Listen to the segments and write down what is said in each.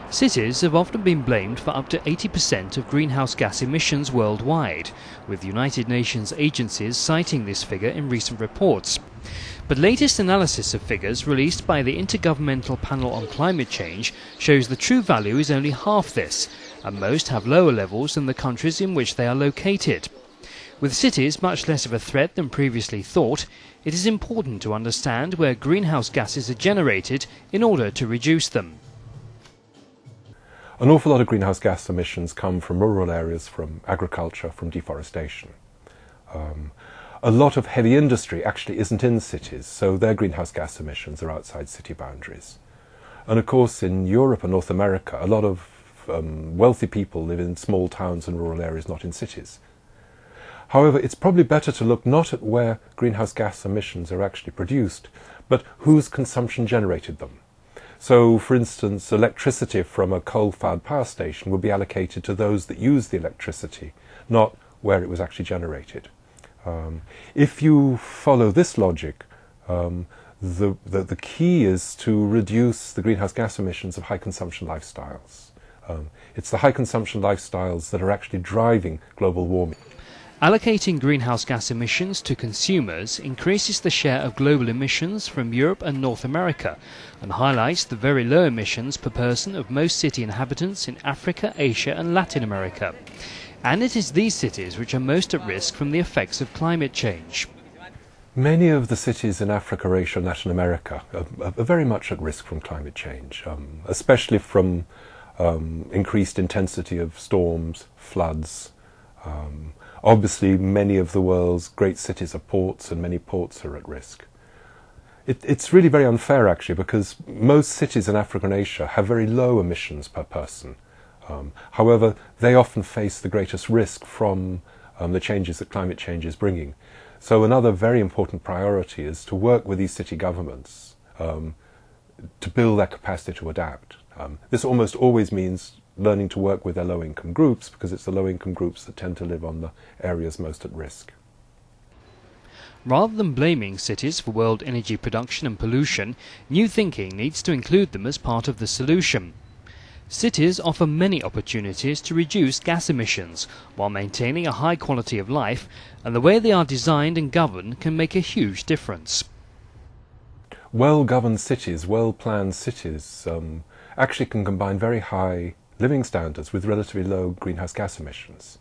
Cities have often been blamed for up to 80% of greenhouse gas emissions worldwide, with United Nations agencies citing this figure in recent reports. But latest analysis of figures released by the Intergovernmental Panel on Climate Change shows the true value is only half this, and most have lower levels than the countries in which they are located. With cities much less of a threat than previously thought, it is important to understand where greenhouse gases are generated in order to reduce them. An awful lot of greenhouse gas emissions come from rural areas, from agriculture, from deforestation. A lot of heavy industry actually isn't in cities, so their greenhouse gas emissions are outside city boundaries. And of course in Europe and North America, a lot of wealthy people live in small towns and rural areas, not in cities. However, it's probably better to look not at where greenhouse gas emissions are actually produced, but whose consumption generated them. So, for instance, electricity from a coal-fired power station would be allocated to those that use the electricity, not where it was actually generated. If you follow this logic, the key is to reduce the greenhouse gas emissions of high-consumption lifestyles. It's the high-consumption lifestyles that are actually driving global warming. Allocating greenhouse gas emissions to consumers increases the share of global emissions from Europe and North America and highlights the very low emissions per person of most city inhabitants in Africa, Asia and Latin America. And it is these cities which are most at risk from the effects of climate change. Many of the cities in Africa, Asia and Latin America are very much at risk from climate change, especially from increased intensity of storms, floods. Obviously, many of the world's great cities are ports, and many ports are at risk. It's really very unfair, actually, because most cities in Africa and Asia have very low emissions per person. However, they often face the greatest risk from the changes that climate change is bringing. So another very important priority is to work with these city governments to build their capacity to adapt. This almost always means learning to work with their low-income groups, because it's the low-income groups that tend to live on the areas most at risk. Rather than blaming cities for world energy production and pollution, new thinking needs to include them as part of the solution. Cities offer many opportunities to reduce gas emissions while maintaining a high quality of life, and the way they are designed and governed can make a huge difference. Well-governed cities, well-planned cities, actually can combine very high living standards with relatively low greenhouse gas emissions.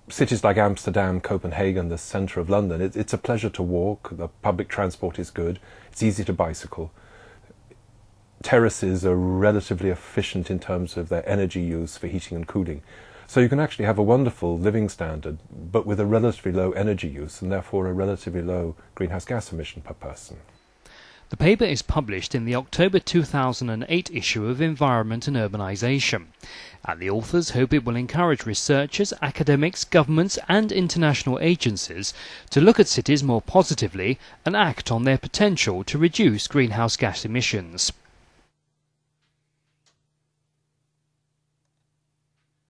Cities like Amsterdam, Copenhagen, the centre of London, it's a pleasure to walk, the public transport is good, it's easy to bicycle. Terraces are relatively efficient in terms of their energy use for heating and cooling. So you can actually have a wonderful living standard, but with a relatively low energy use and therefore a relatively low greenhouse gas emission per person. The paper is published in the October 2008 issue of Environment and Urbanisation, and the authors hope it will encourage researchers, academics, governments and international agencies to look at cities more positively and act on their potential to reduce greenhouse gas emissions.